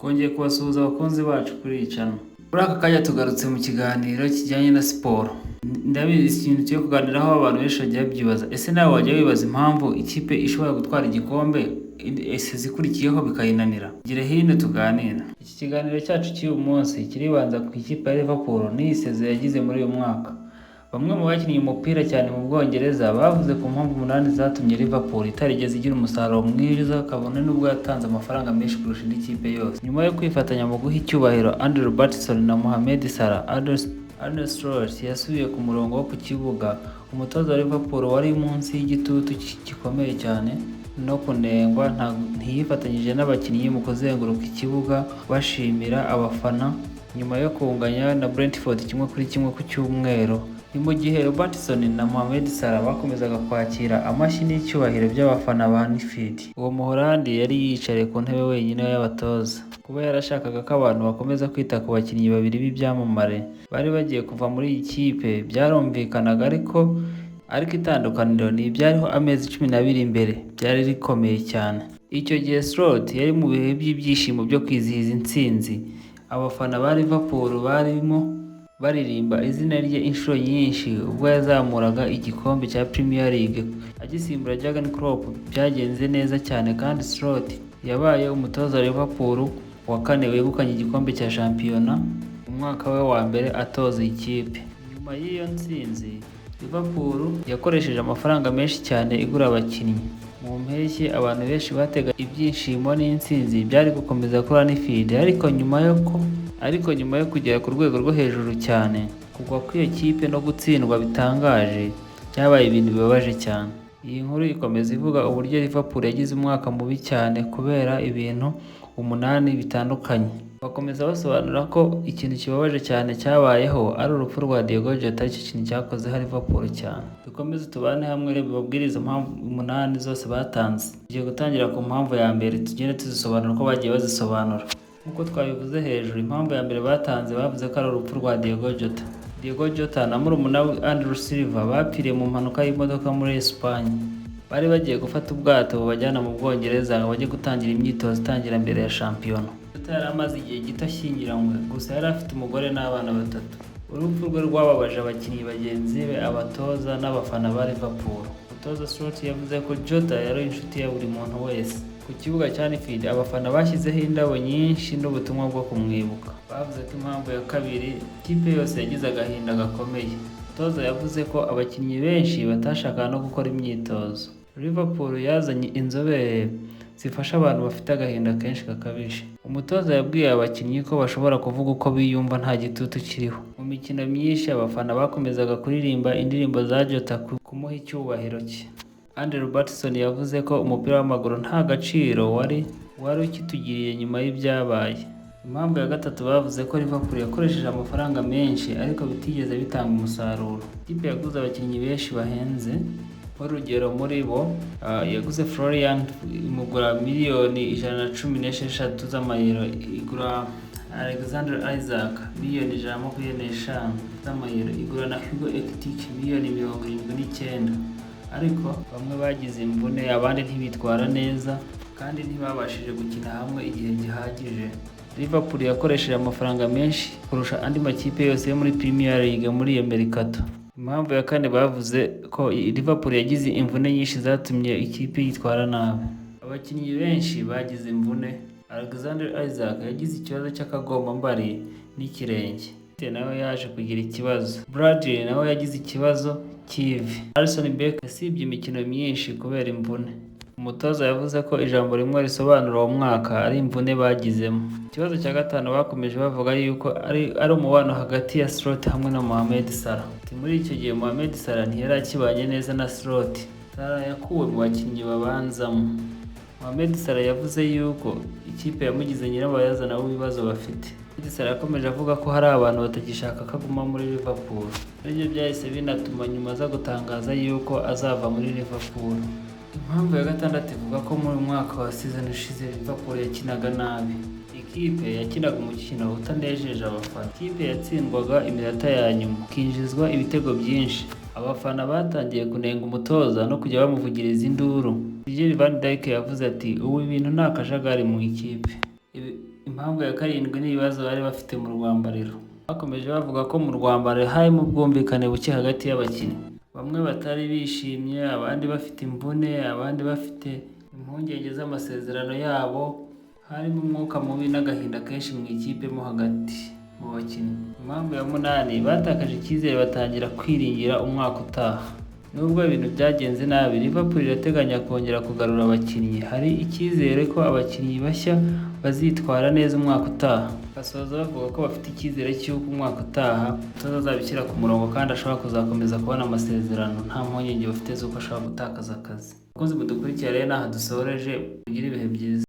Twongeye kubasuhuza abakunzi bacu kuri iyi channel. Muri aka kanya tugarutse mu kiganiro kijyanye na siporo. Ndabizi ikintu cyo kuganiraho abantu benshi bagiye byibaza. Ese nawe wajya wibaza impamvu ikipe ishobora gutwara igikombe ese zikurikiyeho bikayinanira? Gire hino tuganira. Iki kiganiro cyacu cy'uyu munsi kiribanza ku ikipe ya Liverpool n'isezero yagize muri uyu mwaka. Bamwe mu bakinnyi umupira cyane mu Bwongereza bavuze ku mpamvu 8 zatumye Liverpool itarigeze igira umusaruro mwiza kabone nubwo yatanze amafaranga menshi kurusha indi kipe yose. Nyuma yo kwifatanya mu guha icyubahiro Andrew Robertson na Mohamed Salah, Arne Slot yasubiye ku murongo wo ku kibuga. Umutoza wa Liverpool wari munsi y'igitutu gikomeye cyane no kunengwa ntiyifatanyije n'abakinnyi mu kuzenguruka ikibuga bashimira abafana nyuma yo kunganya na Brentford 1-1 ku cyumweru. Ni mu gihe Robertson na Mohamed Salah bakomezaga kwakira amashyi n'icyubahiro by'abafana ba Anfield. Uwo Muholandi yari yicare ku ntebe wenyine y'abatoza. Kuba yarashakaga ko abantu bakomeza kwita ku bakinnyi babiri b'ibyamamare bari bagiye kuva muri iyi kipe byarumvikanaga, ariko itandukaniro ni ibyariho amezi 12 imbere byari rikomeye cyane. Icyo gihe Slot yari mu bihe by'ibyishimo byo kwizihiza intsinzi. Abafana ba Liverpool barimo baririmba izina rye inshuro nyinshi ubwo yazamuraga igikombe cya Premier League agisimbura Jurgen Klopp. Byagenze neza cyane kandi Slot yabaye umutoza wa Liverpool wa kane wegukanye igikombe cya shampiyona umwaka we wa mbere atoza ikipe. Nyuma y'iyo ntsinzi Liverpool yakoresheje amafaranga menshi cyane igura abakinnyi. Mu mpeshyi abantu benshi batega ibyishimo n'intsinzi byari gukomeza kuri Anfield, ariko nyuma yo kugera ku rwego rwo hejuru cyane, kugwa kw'iyo kipe no gutsindwa bitangaje byabaye ibintu bibabaje cyane. Iyi nkuru ikomeza ivuga uburyo Liverpool yagize umwaka mubi cyane kubera ibintu 8 bitandukanye. Bakomeza basobanura ko ikintu kibabaje cyane cyabayeho ari urupfu rwa Diogo Jota, icyo kintu cyakozeho Liverpool cyane. Dukomeze tubane hamwe rero babwiriza impamvu 8 zose batanze. Tugiye gutangira ku mpamvu ya mbere, tugende tuzisobanura ko bagiye bazisobanura. Nkuko twabivuze hejuru, impamvu ya mbere batanze bavuze ko ari urupfu rwa Diogo Jota. Diogo Jota na murumuna we Andrew Silva bapfiriye mu mpanuka y'imodoka muri Espagne. Bari bagiye gufata ubwato bubajyana mu Bwongereza ngo bajye gutangira imyitozo itangira mbere ya shampiyona. Jota yari amaze igihe gito ashyingiranywe, gusa yari afite umugore n'abana 3. Urupfu rwe rwababaje abakinnyi bagenzi be, abatoza n'abafana ba Liverpool. Umutoza Slot yavuze ko Jota yari inshuti ya buri muntu wese. Ku kibuga cya Anfield abafana bashyizeho indabo nyinshi n'ubutumwa bwo kumwibuka. Bavuze ko impamvu ya kabiri, ikipe yose yagize agahinda gakomeye. Umutoza yavuze ko abakinnyi benshi batashakaga no gukora imyitozo. Liverpool yazanye inzobere zifasha abantu bafite agahinda kenshi gakabije. Umutoza yabwiye abakinnyi ko bashobora kuvuga uko biyumva nta gitutu kiriho. Mu mikino myinshi abafana bakomezaga kuririmba indirimbo za Jota kumuha icyubahiro cye. Andy Robertson yavuze ko umupira w'amaguru nta gaciro wari ukitugiriye nyuma y'ibyabaye. Impamvu ya gatatu, bavuze ko Liverpool yakoresheje amafaranga menshi ariko bitigeze bitanga umusaruro. Ikipe yaguze abakinnyi benshi bahenze. Urugero muri bo yaguze Florian imugura miliyoni 116 z'amayero, igura Alexander Isaac miliyoni 125 z'amayero, igura na Hugo Ekitike miliyoni 79. Ariko bamwe bagize imvune, abandi ntibitwara neza kandi ntibabashije gukina hamwe igihe gihagije. Liverpool yakoresheje amafaranga menshi kurusha andi makipe yose yo muri Premier League muri iyo mercato. Impamvu ya kane, bavuze ko Liverpool yagize imvune nyinshi zatumye ikipe yitwara nabi. Abakinnyi benshi bagize imvune. Alexander Isaac yagize ikibazo cy'akagombambari n'ikirenge, nawe yaje kugira ikibazo. Bradley nawe yagize ikibazo cy'ivi. Alisson Becker yasibye imikino myinshi kubera imvune. Umutoza yavuze ko ijambo rimwe risobanura uwo mwaka ari imvune bagizemo. Ikibazo cya gatanu, bakomeje bavuga yuko ari umubano hagati ya Slot hamwe na Mohamed Salah. Muri icyo gihe Mohamed Salah ntiyari akibanye neza na Slot. Salah yakuwe mu bakinnyi babanzamo. Mohamed Salah yavuze yuko ikipe yamugize nyirabayazana w'ibibazo bafite. Salah yakomeje avuga ko hari abantu batagishaka ko aguma muri Liverpool. Ibyo byahise binatuma nyuma aza gutangaza yuko azava muri Liverpool. Impamvu ya gatandatu ivuga ko muri mwaka wa season ushize Liverpool yakinaga nabi. Ikipe yakinaga umukino utanejeje abafana. Ikipe yatsindwaga iminota ya nyuma, kinjizwa ibitego byinshi. Abafana batangiye kunenga umutoza no kujya bamuvugiriza induru. Virgil van Dijk yavuze ati ubu ibintu nta kajagari mu ikipe. Impamvu ya karindwi ni ibibazo bari bafite mu rwambariro. Bakomeje bavuga ko mu rwambariro harimo ubwumvikane buke hagati y'abakinnyi. Bamwe batari bishimye, abandi bafite imvune, abandi bafite impungenge z'amasezerano yabo. Harimo umwuka mubi n'agahinda kenshi mu ikipe mo hagati mu bakinnyi. Impamvu ya munani, batakaje icyizere batangira kwiringira umwaka utaha. Nubwo ibintu byagenze nabi, Liverpool irateganya kongera kugarura abakinnyi. Hari icyizere ko abakinnyi bashya bazitwara neza umwaka utaha. Basoza bavuga ko bafite icyizere cy'uko umwaka utaha umutoza azabishyira ku murongo kandi ashobora kuzakomeza kubona amasezerano nta mpungenge bafite z'uko ashobora gutakaza akazi. Abakunzi mudukurikira rero n'aha dusoreje, mugire ibihe byiza.